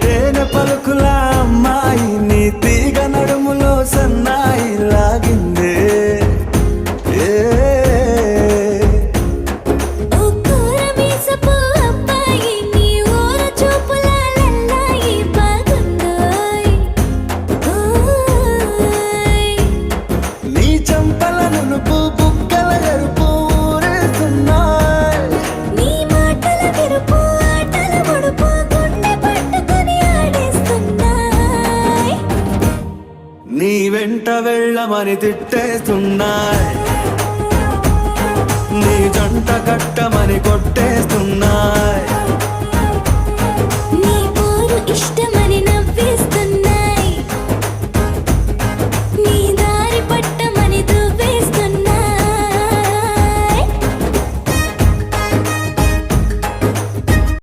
తేనె పలుకుల అమ్మాయి నీ తీగ నడుములో సన్నాయి లాగిందే ఏ నీ చంపల నునుపు బుగ్గల ఎరుపు ఊరేస్తున్నాయి నీ మాటల విరుపు ఆటల పొడుపు గుండె పట్టుకొని ఆడేస్తున్నాయి నీ వెంట వెళ్ళమని తిట్టేస్తున్నాయి నీ జంట కట్టమని కొట్టేస్తున్నాయి